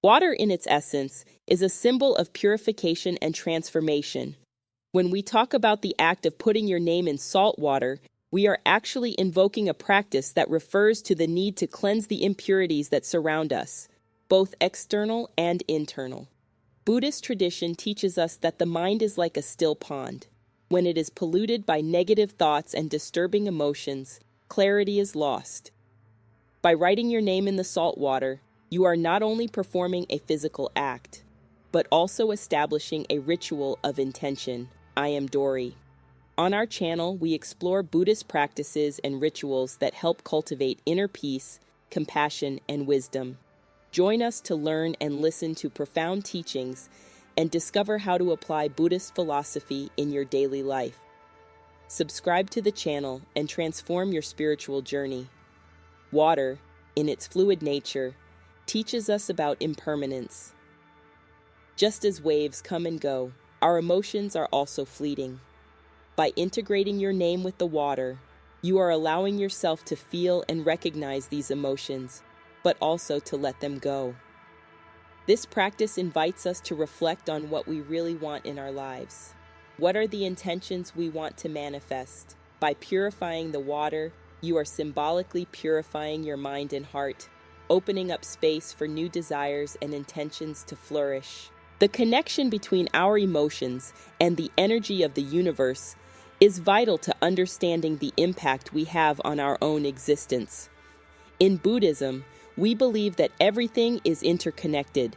Water, in its essence, is a symbol of purification and transformation. When we talk about the act of putting your name in salt water, we are actually invoking a practice that refers to the need to cleanse the impurities that surround us, both external and internal. Buddhist tradition teaches us that the mind is like a still pond. When it is polluted by negative thoughts and disturbing emotions, clarity is lost. By writing your name in the salt water, you are not only performing a physical act, but also establishing a ritual of intention. I am Dory. On our channel, we explore Buddhist practices and rituals that help cultivate inner peace, compassion, and wisdom. Join us to learn and listen to profound teachings and discover how to apply Buddhist philosophy in your daily life. Subscribe to the channel and transform your spiritual journey. Water, in its fluid nature, teaches us about impermanence. Just as waves come and go, our emotions are also fleeting. By integrating your name with the water, you are allowing yourself to feel and recognize these emotions, but also to let them go. This practice invites us to reflect on what we really want in our lives. What are the intentions we want to manifest? By purifying the water, you are symbolically purifying your mind and heart, opening up space for new desires and intentions to flourish. The connection between our emotions and the energy of the universe is vital to understanding the impact we have on our own existence. In Buddhism, we believe that everything is interconnected.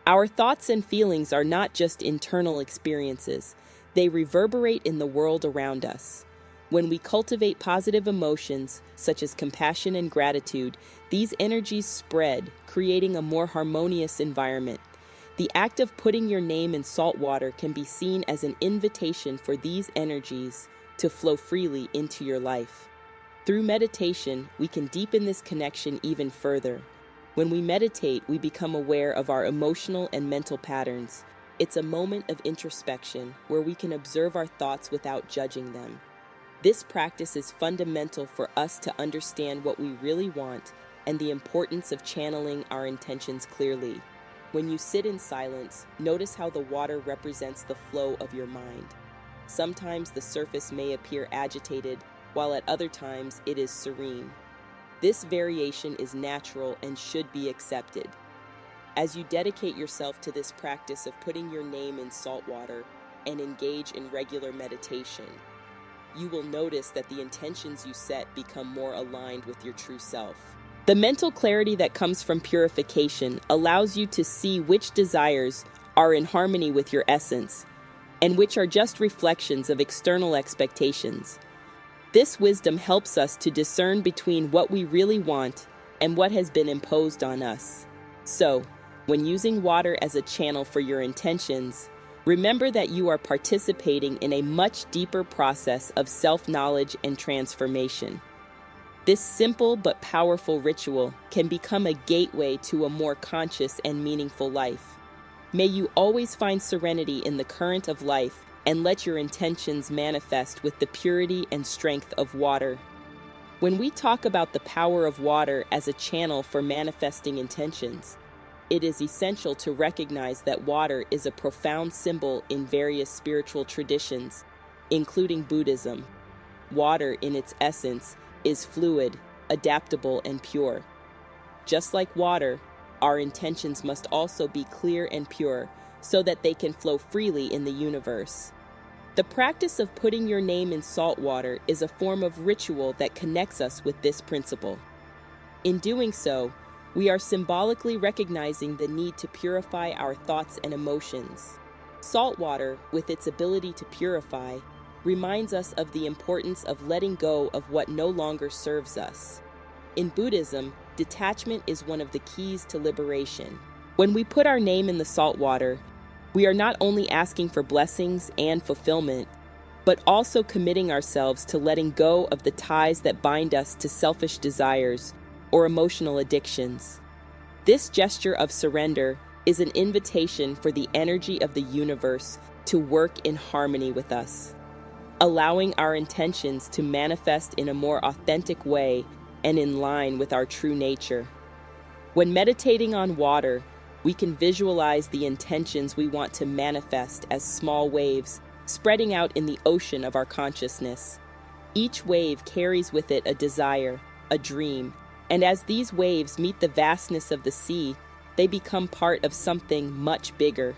Our thoughts and feelings are not just internal experiences, they reverberate in the world around us. When we cultivate positive emotions, such as compassion and gratitude, these energies spread, creating a more harmonious environment. The act of putting your name in salt water can be seen as an invitation for these energies to flow freely into your life. Through meditation, we can deepen this connection even further. When we meditate, we become aware of our emotional and mental patterns. It's a moment of introspection where we can observe our thoughts without judging them. This practice is fundamental for us to understand what we really want and the importance of channeling our intentions clearly. When you sit in silence, notice how the water represents the flow of your mind. Sometimes the surface may appear agitated, while at other times it is serene. This variation is natural and should be accepted. As you dedicate yourself to this practice of putting your name in salt water and engage in regular meditation, you will notice that the intentions you set become more aligned with your true self. The mental clarity that comes from purification allows you to see which desires are in harmony with your essence and which are just reflections of external expectations. This wisdom helps us to discern between what we really want and what has been imposed on us. So, when using water as a channel for your intentions, remember that you are participating in a much deeper process of self-knowledge and transformation. This simple but powerful ritual can become a gateway to a more conscious and meaningful life. May you always find serenity in the current of life and let your intentions manifest with the purity and strength of water. When we talk about the power of water as a channel for manifesting intentions, it is essential to recognize that water is a profound symbol in various spiritual traditions, including Buddhism. Water, in its essence, is fluid, adaptable, and pure. Just like water, our intentions must also be clear and pure so that they can flow freely in the universe. The practice of putting your name in salt water is a form of ritual that connects us with this principle. In doing so, we are symbolically recognizing the need to purify our thoughts and emotions. Salt water, with its ability to purify, reminds us of the importance of letting go of what no longer serves us. In Buddhism, detachment is one of the keys to liberation. When we put our name in the salt water, we are not only asking for blessings and fulfillment, but also committing ourselves to letting go of the ties that bind us to selfish desires or emotional addictions. This gesture of surrender is an invitation for the energy of the universe to work in harmony with us, allowing our intentions to manifest in a more authentic way and in line with our true nature. When meditating on water, We can visualize the intentions we want to manifest as small waves spreading out in the ocean of our consciousness. Each wave carries with it a desire, a dream, and as these waves meet the vastness of the sea, they become part of something much bigger.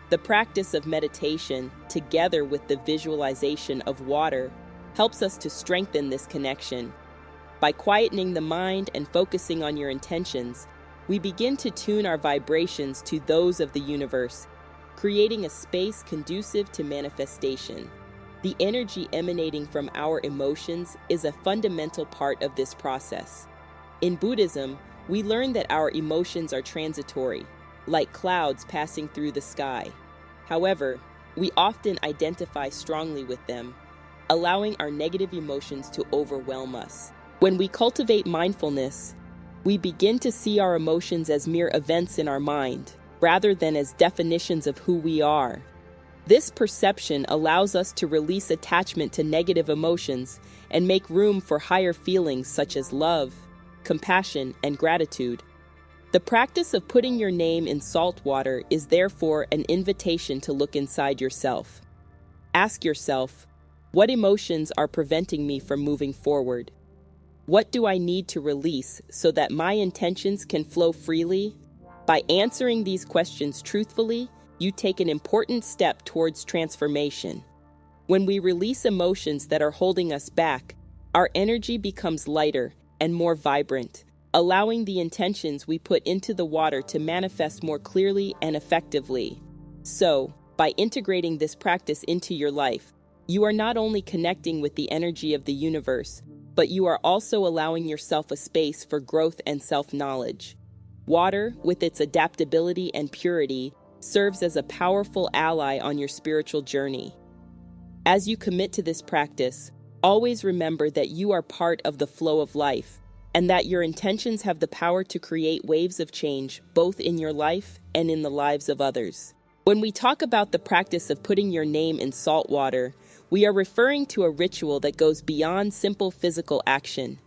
The practice of meditation, together with the visualization of water, helps us to strengthen this connection. By quietening the mind and focusing on your intentions, we begin to tune our vibrations to those of the universe, creating a space conducive to manifestation. The energy emanating from our emotions is a fundamental part of this process. In Buddhism, we learn that our emotions are transitory, like clouds passing through the sky. However, we often identify strongly with them, allowing our negative emotions to overwhelm us. When we cultivate mindfulness, we begin to see our emotions as mere events in our mind, rather than as definitions of who we are. This perception allows us to release attachment to negative emotions and make room for higher feelings such as love, compassion, and gratitude. The practice of putting your name in salt water is therefore an invitation to look inside yourself. Ask yourself, what emotions are preventing me from moving forward? What do I need to release so that my intentions can flow freely? By answering these questions truthfully, you take an important step towards transformation. When we release emotions that are holding us back, our energy becomes lighter and more vibrant, allowing the intentions we put into the water to manifest more clearly and effectively. So, by integrating this practice into your life, you are not only connecting with the energy of the universe, but you are also allowing yourself a space for growth and self-knowledge. Water, with its adaptability and purity, serves as a powerful ally on your spiritual journey. As you commit to this practice, always remember that you are part of the flow of life, and that your intentions have the power to create waves of change both in your life and in the lives of others. When we talk about the practice of putting your name in salt water, we are referring to a ritual that goes beyond simple physical action.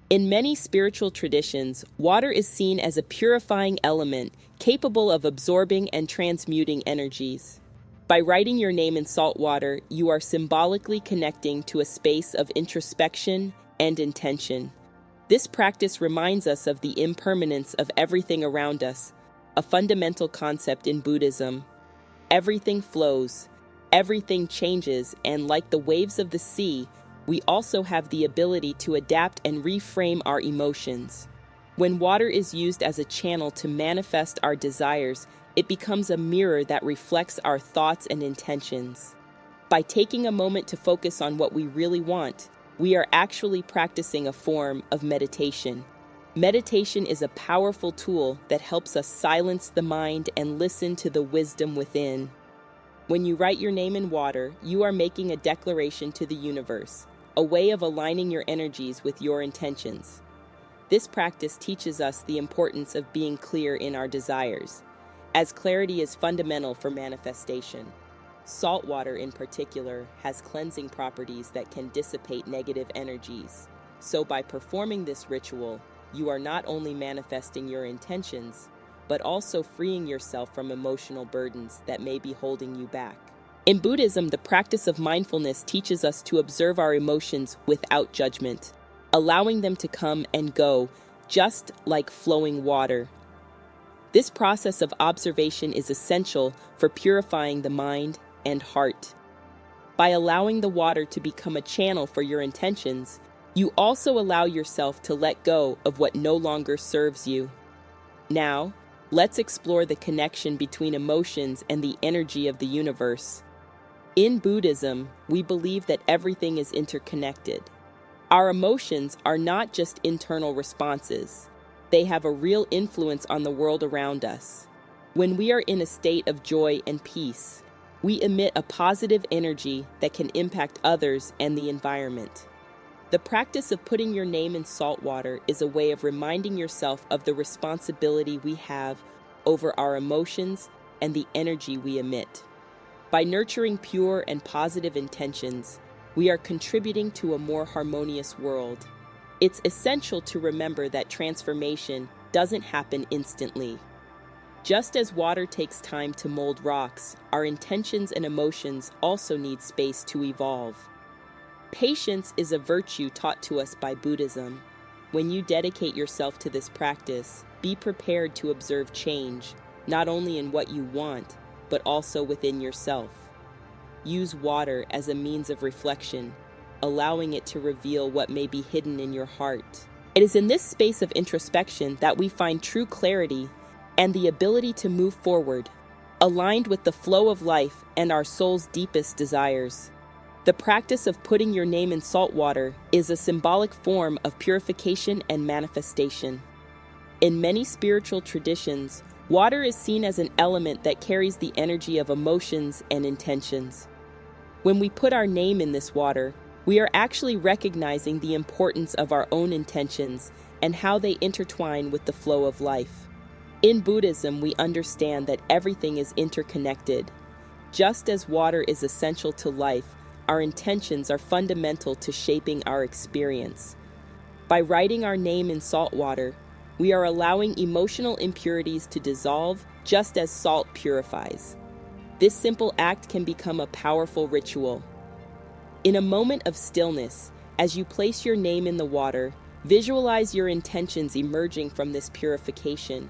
In many spiritual traditions, water is seen as a purifying element capable of absorbing and transmuting energies. By writing your name in salt water, you are symbolically connecting to a space of introspection and intention. This practice reminds us of the impermanence of everything around us, a fundamental concept in Buddhism. Everything flows, everything changes, and like the waves of the sea, we also have the ability to adapt and reframe our emotions. When water is used as a channel to manifest our desires, it becomes a mirror that reflects our thoughts and intentions. By taking a moment to focus on what we really want, we are actually practicing a form of meditation. Meditation is a powerful tool that helps us silence the mind and listen to the wisdom within. When you write your name in water, you are making a declaration to the universe, a way of aligning your energies with your intentions. This practice teaches us the importance of being clear in our desires, as clarity is fundamental for manifestation. Salt water in particular has cleansing properties that can dissipate negative energies. So by performing this ritual, you are not only manifesting your intentions, but also freeing yourself from emotional burdens that may be holding you back. In Buddhism, the practice of mindfulness teaches us to observe our emotions without judgment, allowing them to come and go, just like flowing water. This process of observation is essential for purifying the mind and heart. By allowing the water to become a channel for your intentions, you also allow yourself to let go of what no longer serves you. Now, let's explore the connection between emotions and the energy of the universe. In Buddhism, we believe that everything is interconnected. Our emotions are not just internal responses. They have a real influence on the world around us. When we are in a state of joy and peace, we emit a positive energy that can impact others and the environment. The practice of putting your name in salt water is a way of reminding yourself of the responsibility we have over our emotions and the energy we emit. By nurturing pure and positive intentions, we are contributing to a more harmonious world. It's essential to remember that transformation doesn't happen instantly. Just as water takes time to mold rocks, our intentions and emotions also need space to evolve. Patience is a virtue taught to us by Buddhism. When you dedicate yourself to this practice, be prepared to observe change, not only in what you want, but also within yourself. Use water as a means of reflection, allowing it to reveal what may be hidden in your heart. It is in this space of introspection that we find true clarity and the ability to move forward, aligned with the flow of life and our soul's deepest desires. The practice of putting your name in salt water is a symbolic form of purification and manifestation. In many spiritual traditions, water is seen as an element that carries the energy of emotions and intentions. When we put our name in this water, we are actually recognizing the importance of our own intentions and how they intertwine with the flow of life. In Buddhism, we understand that everything is interconnected. Just as water is essential to life, our intentions are fundamental to shaping our experience. By writing our name in salt water, we are allowing emotional impurities to dissolve just as salt purifies. This simple act can become a powerful ritual. In a moment of stillness, as you place your name in the water, visualize your intentions emerging from this purification.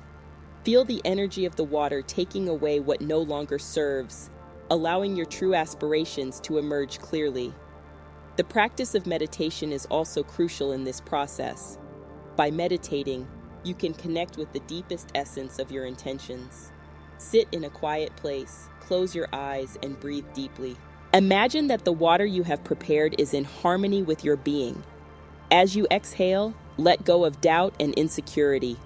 Feel the energy of the water taking away what no longer serves, allowing your true aspirations to emerge clearly. The practice of meditation is also crucial in this process. By meditating, you can connect with the deepest essence of your intentions. Sit in a quiet place, close your eyes, and breathe deeply. Imagine that the water you have prepared is in harmony with your being. As you exhale, let go of doubt and insecurity.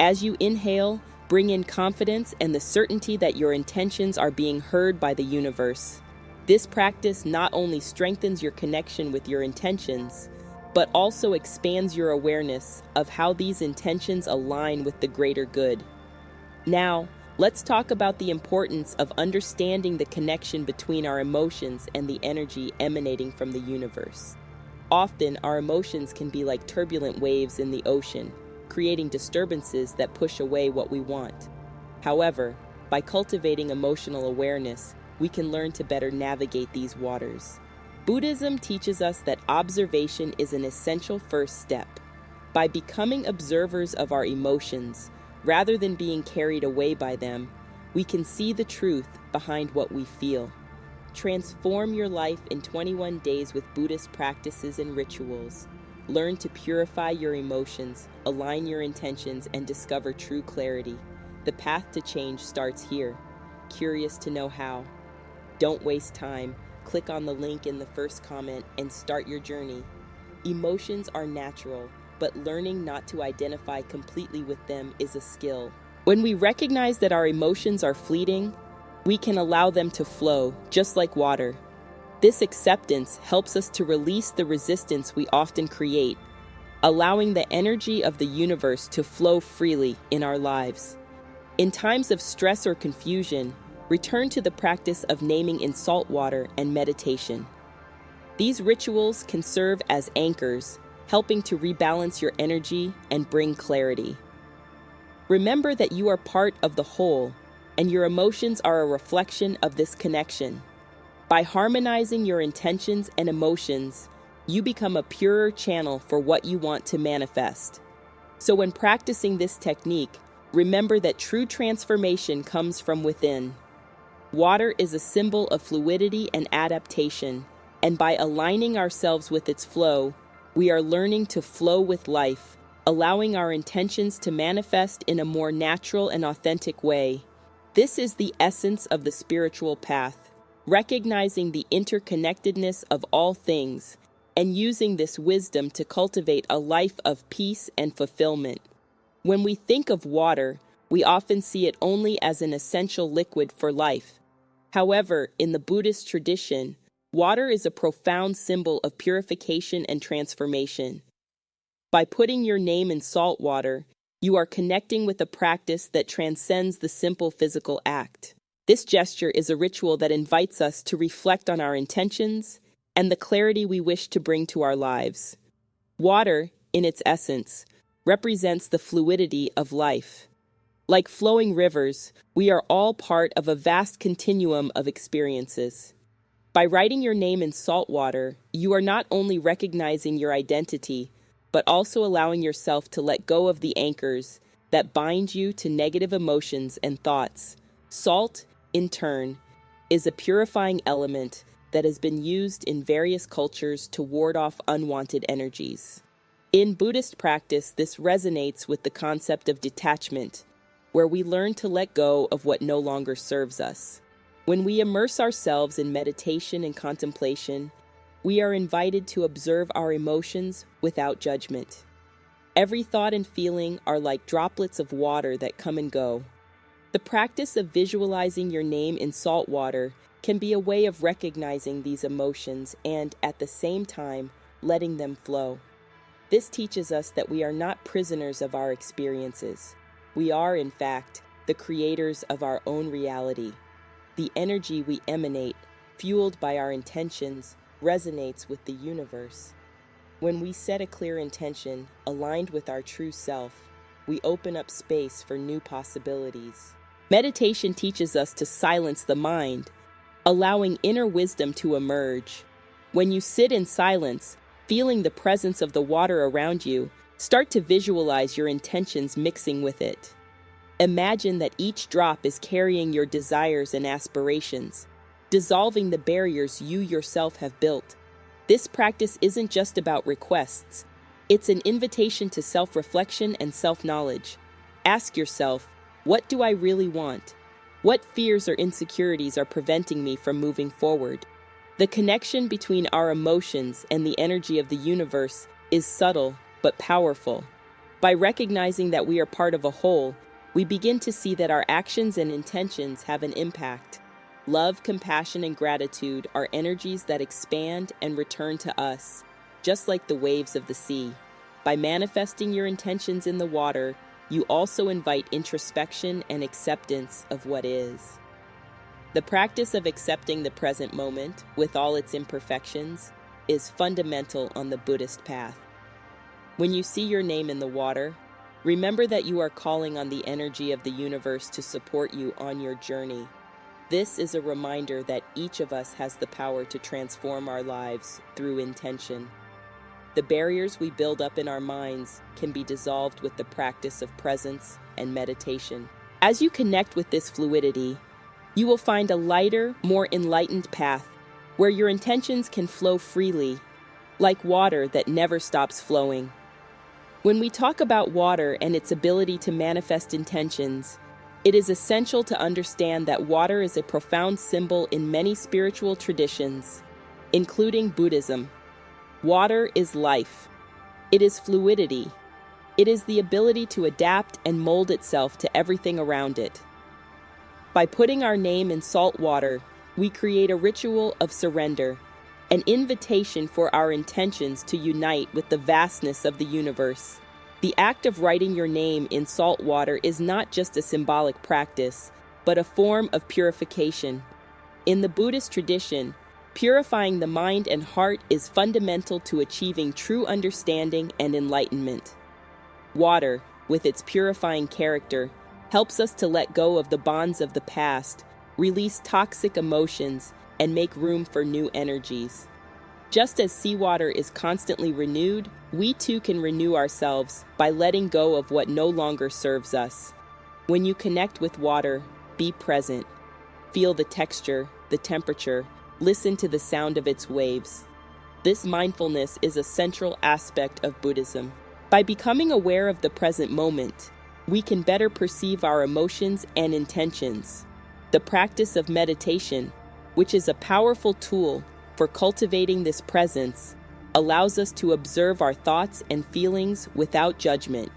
As you inhale, bring in confidence and the certainty that your intentions are being heard by the universe. This practice not only strengthens your connection with your intentions, but also expands your awareness of how these intentions align with the greater good. Now, let's talk about the importance of understanding the connection between our emotions and the energy emanating from the universe. Often, our emotions can be like turbulent waves in the ocean, creating disturbances that push away what we want. However, by cultivating emotional awareness, we can learn to better navigate these waters. Buddhism teaches us that observation is an essential first step. By becoming observers of our emotions, rather than being carried away by them, we can see the truth behind what we feel. Transform your life in 21 days with Buddhist practices and rituals. Learn to purify your emotions, align your intentions, and discover true clarity. The path to change starts here. Curious to know how? Don't waste time. Click on the link in the first comment and start your journey. Emotions are natural, but learning not to identify completely with them is a skill. When we recognize that our emotions are fleeting, we can allow them to flow, just like water. This acceptance helps us to release the resistance we often create, allowing the energy of the universe to flow freely in our lives. In times of stress or confusion, return to the practice of naming in salt water and meditation. These rituals can serve as anchors, helping to rebalance your energy and bring clarity. Remember that you are part of the whole, and your emotions are a reflection of this connection. By harmonizing your intentions and emotions, you become a purer channel for what you want to manifest. So when practicing this technique, remember that true transformation comes from within. Water is a symbol of fluidity and adaptation, and by aligning ourselves with its flow, we are learning to flow with life, allowing our intentions to manifest in a more natural and authentic way. This is the essence of the spiritual path. Recognizing the interconnectedness of all things, and using this wisdom to cultivate a life of peace and fulfillment. When we think of water, we often see it only as an essential liquid for life. However, in the Buddhist tradition, water is a profound symbol of purification and transformation. By putting your name in salt water, you are connecting with a practice that transcends the simple physical act. This gesture is a ritual that invites us to reflect on our intentions and the clarity we wish to bring to our lives. Water, in its essence, represents the fluidity of life. Like flowing rivers, we are all part of a vast continuum of experiences. By writing your name in salt water, you are not only recognizing your identity, but also allowing yourself to let go of the anchors that bind you to negative emotions and thoughts. Salt, in turn, is a purifying element that has been used in various cultures to ward off unwanted energies. In Buddhist practice, this resonates with the concept of detachment, where we learn to let go of what no longer serves us. When we immerse ourselves in meditation and contemplation, we are invited to observe our emotions without judgment. Every thought and feeling are like droplets of water that come and go. The practice of visualizing your name in salt water can be a way of recognizing these emotions and, at the same time, letting them flow. This teaches us that we are not prisoners of our experiences. We are, in fact, the creators of our own reality. The energy we emanate, fueled by our intentions, resonates with the universe. When we set a clear intention, aligned with our true self, we open up space for new possibilities. Meditation teaches us to silence the mind, allowing inner wisdom to emerge. When you sit in silence, feeling the presence of the water around you, start to visualize your intentions mixing with it. Imagine that each drop is carrying your desires and aspirations, dissolving the barriers you yourself have built. This practice isn't just about requests. It's an invitation to self-reflection and self-knowledge. Ask yourself, what do I really want? What fears or insecurities are preventing me from moving forward? The connection between our emotions and the energy of the universe is subtle but powerful. By recognizing that we are part of a whole, we begin to see that our actions and intentions have an impact. Love, compassion, and gratitude are energies that expand and return to us, just like the waves of the sea. By manifesting your intentions in the water, you also invite introspection and acceptance of what is. The practice of accepting the present moment, with all its imperfections, is fundamental on the Buddhist path. When you see your name in the water, remember that you are calling on the energy of the universe to support you on your journey. This is a reminder that each of us has the power to transform our lives through intention. The barriers we build up in our minds can be dissolved with the practice of presence and meditation. As you connect with this fluidity, you will find a lighter, more enlightened path where your intentions can flow freely, like water that never stops flowing. When we talk about water and its ability to manifest intentions, it is essential to understand that water is a profound symbol in many spiritual traditions, including Buddhism. Water is life. It is fluidity. It is the ability to adapt and mold itself to everything around it. By putting our name in salt water, we create a ritual of surrender, an invitation for our intentions to unite with the vastness of the universe. The act of writing your name in salt water is not just a symbolic practice, but a form of purification. In the Buddhist tradition, purifying the mind and heart is fundamental to achieving true understanding and enlightenment. Water, with its purifying character, helps us to let go of the bonds of the past, release toxic emotions, and make room for new energies. Just as seawater is constantly renewed, we too can renew ourselves by letting go of what no longer serves us. When you connect with water, be present. Feel the texture, the temperature, listen to the sound of its waves. This mindfulness is a central aspect of Buddhism. By becoming aware of the present moment, we can better perceive our emotions and intentions. The practice of meditation, which is a powerful tool for cultivating this presence, allows us to observe our thoughts and feelings without judgment,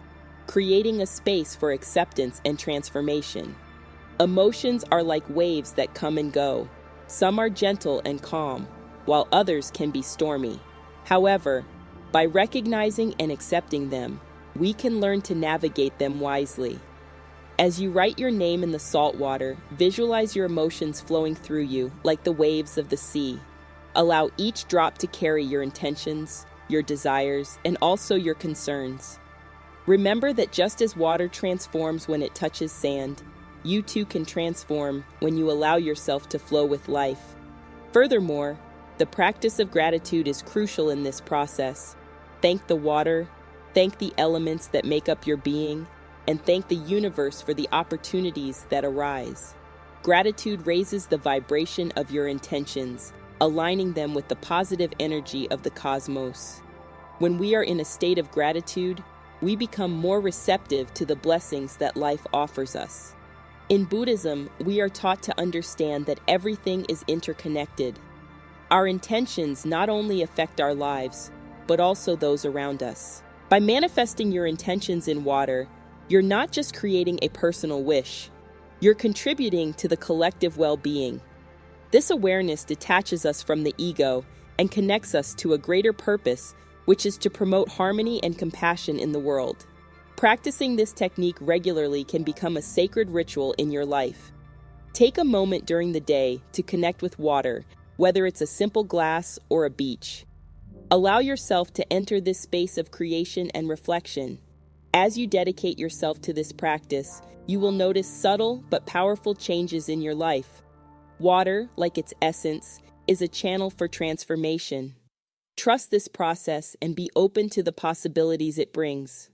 creating a space for acceptance and transformation. Emotions are like waves that come and go. Some are gentle and calm, while others can be stormy. However, by recognizing and accepting them, we can learn to navigate them wisely. As you write your name in the salt water, visualize your emotions flowing through you like the waves of the sea. Allow each drop to carry your intentions, your desires, and also your concerns. Remember that just as water transforms when it touches sand, you too can transform when you allow yourself to flow with life. Furthermore, the practice of gratitude is crucial in this process. Thank the water, thank the elements that make up your being, and thank the universe for the opportunities that arise. Gratitude raises the vibration of your intentions, aligning them with the positive energy of the cosmos. When we are in a state of gratitude, we become more receptive to the blessings that life offers us. In Buddhism, we are taught to understand that everything is interconnected. Our intentions not only affect our lives, but also those around us. By manifesting your intentions in water, you're not just creating a personal wish, you're contributing to the collective well-being. This awareness detaches us from the ego and connects us to a greater purpose, which is to promote harmony and compassion in the world. Practicing this technique regularly can become a sacred ritual in your life. Take a moment during the day to connect with water, whether it's a simple glass or a beach. Allow yourself to enter this space of creation and reflection. As you dedicate yourself to this practice, you will notice subtle but powerful changes in your life. Water, like its essence, is a channel for transformation. Trust this process and be open to the possibilities it brings.